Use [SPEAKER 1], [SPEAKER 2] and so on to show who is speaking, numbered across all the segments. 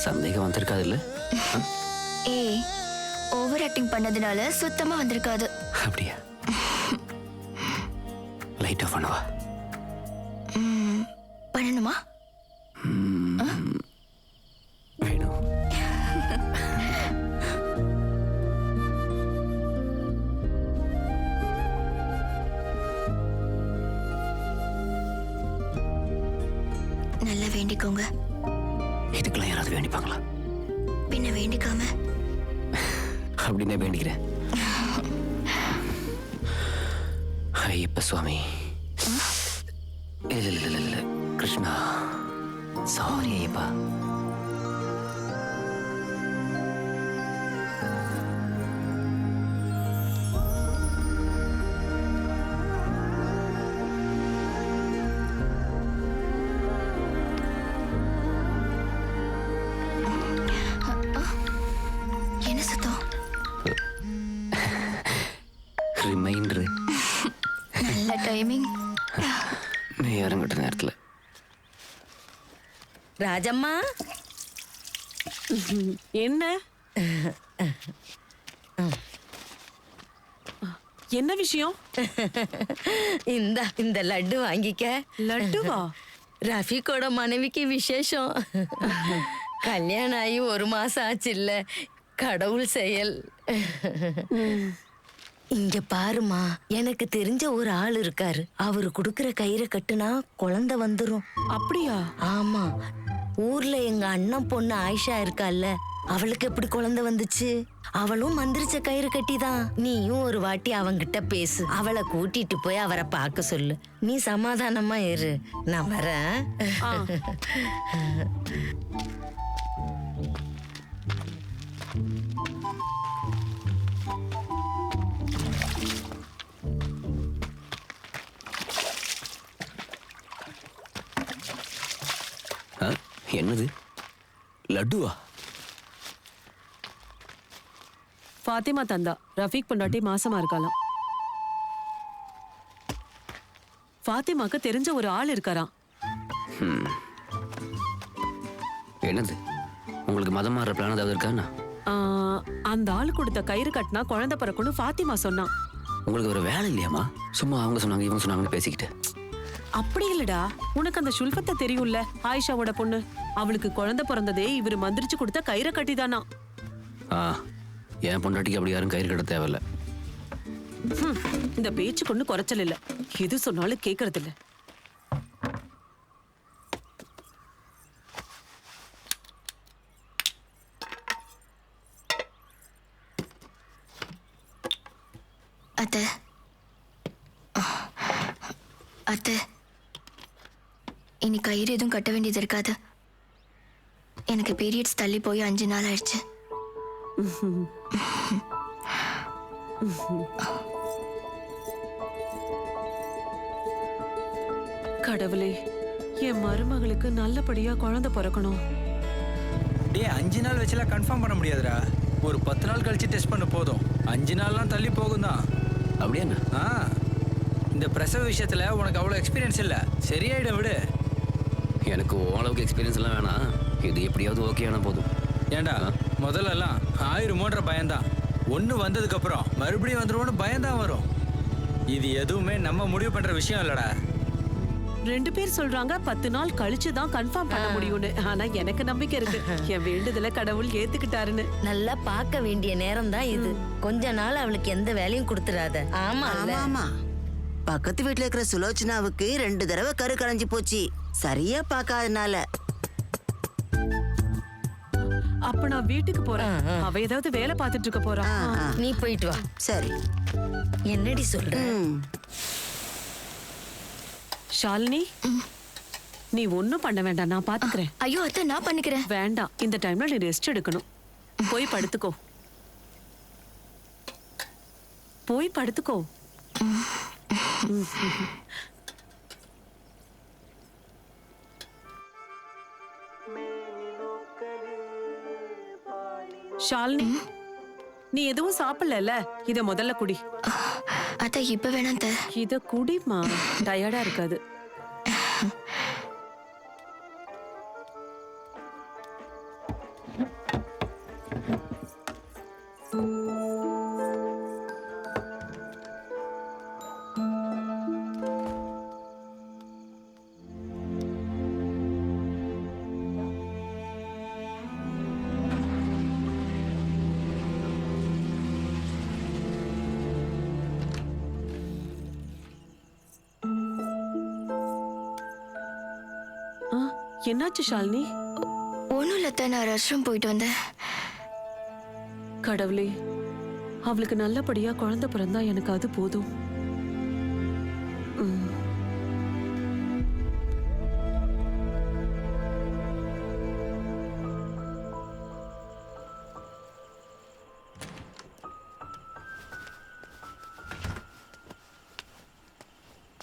[SPEAKER 1] சந்தேகம் வந்திருக்காது இல்ல?
[SPEAKER 2] ஏய், ஓவர் ஆக்டிங் பண்ணதுனால சுத்தமா வந்திருக்காது.
[SPEAKER 1] அப்படியா? லைட் ஆஃப் பண்ணவா?
[SPEAKER 2] பண்ணணுமா?
[SPEAKER 1] வேணும்.
[SPEAKER 2] நல்லா வேண்டிக்கோங்க.
[SPEAKER 1] இதுக்கெல்லாம் யாராவது வேண்டிப்பாங்களா?
[SPEAKER 2] பின்ன வேண்டிக்காம
[SPEAKER 1] அப்படின்னே வேண்டிக்கிறேன். ஐயப்ப சுவாமி. இல்ல இல்ல இல்ல கிருஷ்ணா, சாரி ஐயப்பா.
[SPEAKER 2] என்ன சத்தம்?
[SPEAKER 1] ரிமைண்டர்.
[SPEAKER 2] நல்ல டைமிங்.
[SPEAKER 1] நீ இறங்கிட்ட நேரத்தில்.
[SPEAKER 3] ராஜம்மா,
[SPEAKER 4] என்ன என்ன விஷயம்?
[SPEAKER 3] இந்த லட்டு வாங்கிக்க.
[SPEAKER 4] லட்டுவா?
[SPEAKER 3] ரஃபீக்கோட மனைவிக்கு விசேஷம். கல்யாணம் ஆகி 1 மாசம் ஆச்சு இல்ல. கடவுள் செயல். இங்க பாருமா, எனக்கு தெரிஞ்ச ஒரு ஆள் இருக்காரு. அவரு குடுக்கற கயிறை கட்டுனா குழந்தை வந்துரும்.
[SPEAKER 4] அப்படியா?
[SPEAKER 3] ஆமா, ஊர்ல எங்க அண்ணன் பொண்ணு ஆயிஷா இருக்கால்ல, அவளுக்கு எப்படி குழந்தை வந்துச்சு? அவளும் மந்திரிச்ச கயிறு கட்டிதான். நீயும் ஒரு வாட்டி அவங்கிட்ட பேசு. அவளை கூட்டிட்டு போய் அவரை பார்க்க சொல்லு. நீ சமாதானமா இரு. நான் வரேன்.
[SPEAKER 1] என்னது லட்டுவா?
[SPEAKER 4] ஃபாத்திமா தந்தா. ரஃபீக் பொண்டாட்டி மாசமா இருக்கலாம். ஃபாத்திமாக்கு தெரிஞ்ச ஒரு ஆள் இருக்காராம்.
[SPEAKER 1] என்னது, உங்களுக்கு மதம் மாறுற பிளான் ஏதாவது இருக்காண்ணா?
[SPEAKER 4] அந்த ஆள் கொடுத்த கயிறு கட்டினா குழந்தை பிறக்கும்னு ஃபாத்திமா சொன்னான்.
[SPEAKER 1] உங்களுக்கு ஒரு வேலை இல்லையாமா? சும்மா அவங்க சொன்னாங்க இவங்க சொன்னாங்கன்னு பேசிக்கிட்டு.
[SPEAKER 4] அப்படி இல்லடா, உனக்கு அந்த சுல்பத்தை தெரியும்ல, ஆயிஷாவோட பொண்ணு. அவளுக்கு குழந்தை பிறந்ததே இவரு மந்திரிச்சு கொடுத்த கயிறை கட்டிதானா.
[SPEAKER 1] என் பொண்டாட்டிக்கு அப்படி யாரும் கயிறு கட்ட தேவையில்ல.
[SPEAKER 4] இந்த பேச்சு கொண்டு குறைச்சல் இல்ல, எது சொன்னாலும் கேக்குறது இல்ல.
[SPEAKER 2] அத்தை, அத்தை, இனி கயிறு எதுவும் கட்ட வேண்டியது இருக்காது. எனக்கு பீரியட்ஸ் தள்ளி போய் 5 நாள் ஆயிடுச்சு.
[SPEAKER 4] கடவுளே, என் மருமகளுக்கு நல்லபடியா குழந்தை பிறக்கணும்.
[SPEAKER 5] டே, 5 நாள் வச்சுலாம் கன்ஃபார்ம் பண்ண முடியாதுடா. ஒரு 10 நாள் கழிச்சு டெஸ்ட் பண்ண போதும். 5 நாள்லாம் தள்ளி போகும் தான்.
[SPEAKER 1] அப்படியே
[SPEAKER 5] இந்த பிரசவ விஷயத்துல உனக்கு அவ்வளோ எக்ஸ்பீரியன்ஸ் இல்லை. சரியாயிடும், விடு.
[SPEAKER 1] எனக்கு ஓரளவுக்கு எக்ஸ்பீரியன்ஸ் எல்லாம் வேணாம். இது எப்படியாவது ஓகே ஆனா போதும்.
[SPEAKER 5] ஏண்டா, முதல்லலாம் 1000 பயம்தான். ஒன்று வந்ததுக்கு அப்புறம் மறுபடியும் வந்துருவோன்னு பயம்தான் வரும். இது எதுவுமே நம்ம முடிவு பண்ற விஷயம் இல்லடா.
[SPEAKER 4] 2 பேர் சொல்றாங்க 10 நாள் கழிச்சுதான் கன்ஃபார்ம் பண்ண முடியும்னு. ஆனா எனக்கு நம்பிக்கை இருக்கு, என் வேண்டுதல கடவுள் ஏத்துக்கிட்டாருன்னு.
[SPEAKER 3] நல்லா பார்க்க வேண்டிய நேரம் தான் இது. கொஞ்ச நாள் அவளுக்கு எந்த வேலையும் கொடுத்துடாத. ஆமா
[SPEAKER 6] ஆமா. பக்கத்து வீட்டுல இருக்கிற சுலோச்சனாவுக்கு 2 தடவை கரு கலைஞ்சு போச்சு, சரியா பார்க்காதனால.
[SPEAKER 4] அப்ப நான் வீட்டுக்கு போறேன். அவ ஏதாவது வேலை பார்த்துட்டு இருக்க போறா.
[SPEAKER 3] நீ போயிட்டு வா.
[SPEAKER 6] சரி.
[SPEAKER 3] என்னடி சொல்ற?
[SPEAKER 4] ஷாலினி, நீ ஒன்னும் பண்ண வேண்டாம், நான் பாத்துக்கிறேன்.
[SPEAKER 2] ஐயோ அத்தை, நான் பண்ணிக்கிறேன்.
[SPEAKER 4] வேண்டாம், இந்த டைம்ல நீ ரெஸ்ட் எடுக்கணும். போய் படுத்துக்கோ, போய் படுத்துக்கோ. ஷாலினி, நீ எதுவும் சாப்பிடல, இத முதல்ல குடி.
[SPEAKER 2] அத்தை, இப்ப வேணாம் அத்தை.
[SPEAKER 4] இத குடிமா, டயர்டா இருக்காது. என்னாச்சு ஷாலினி?
[SPEAKER 2] ஒன்றும் இல்லை, நான் ரெஸ்ட்ரூம் போயிட்டு வந்தேன்.
[SPEAKER 4] கடவுளே, அவளுக்கு நல்லபடியா குழந்தை பிறந்தா எனக்கு அது போதும்.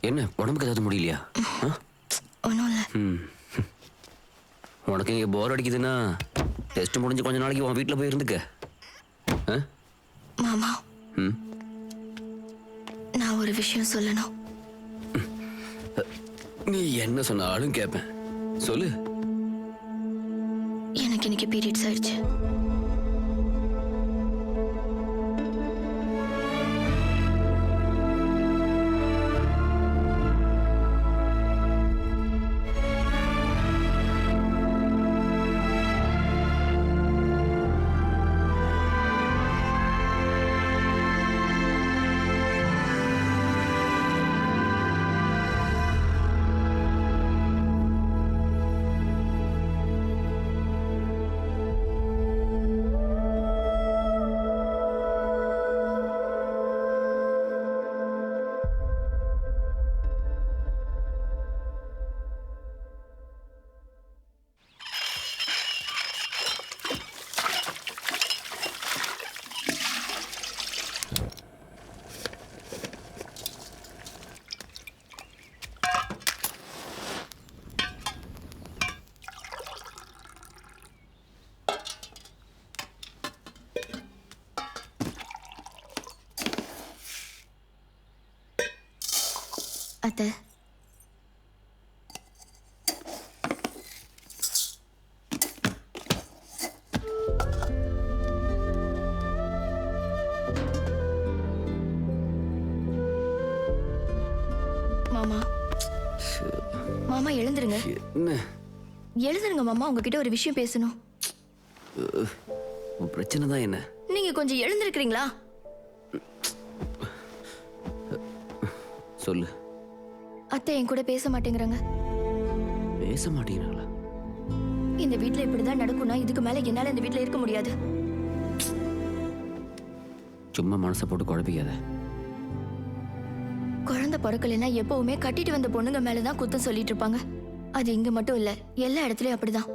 [SPEAKER 1] என்ன உடம்புக்கு ஏதாவது முடியலையா?
[SPEAKER 2] ஒன்றும் இல்லை.
[SPEAKER 1] உனக்கு இங்கே போர் அடிக்குதுன்னா டெஸ்ட் முடிஞ்சு கொஞ்ச நாளைக்கு உன் வீட்டில் போய் இருந்துக்க.
[SPEAKER 2] மாமா,
[SPEAKER 1] ம்
[SPEAKER 2] நான் ஒரு விஷயம் சொல்லணும்.
[SPEAKER 1] நீ என்ன சொன்னாலும் கேட்பேன், சொல்லு.
[SPEAKER 2] எனக்கு இன்னைக்கு பீரியட்ஸ் ஆயிடுச்சு. அத்தை, மாமா மாமா எழுந்துருங்க.
[SPEAKER 1] என்ன
[SPEAKER 2] எழுந்துருங்க மாமா, உங்ககிட்ட ஒரு விஷயம் பேசணும்.
[SPEAKER 1] உன் பிரச்சனை தான் என்ன?
[SPEAKER 2] நீங்க கொஞ்சம் எழுந்திருக்கிறீங்களா?
[SPEAKER 1] சொல்லு.
[SPEAKER 2] அத்தை என் கூட பேச மாட்டேங்கிறாங்க.
[SPEAKER 1] பேச மாட்டேங்கிறாங்களா?
[SPEAKER 2] இந்த வீட்ல இப்படிதான் நடக்கும்னா இதுக்கு மேல என்னால இந்த வீட்ல இருக்க முடியாது.
[SPEAKER 1] சும்மா மனசை போட்டு குழப்பிக்காத.
[SPEAKER 2] குழந்தை பிறக்கலைன்னா எப்பவுமே கட்டிட்டு வந்த பொண்ணுங்க மேலதான் குத்தம் சொல்லிட்டு இருப்பாங்க. அது இங்க மட்டும் இல்ல, எல்லா இடத்துலயும் அப்படிதான்.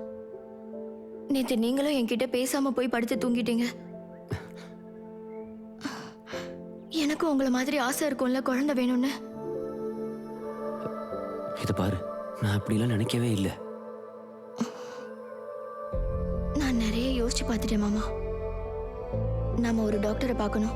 [SPEAKER 2] நேத்து நீங்களும் என்கிட்ட பேசாம போய் படுத்து தூங்கிட்டீங்க. எனக்கும் உங்களை மாதிரி ஆசை இருக்கும்ல குழந்தை வேணும்னு.
[SPEAKER 1] இதை பாரு, நான் அப்படிலாம் நினைக்கவே இல்லை.
[SPEAKER 2] நான் நிறைய யோசிச்சு பார்த்துட்டேன் மாமா. நாம ஒரு டாக்டரை பார்க்கணும்.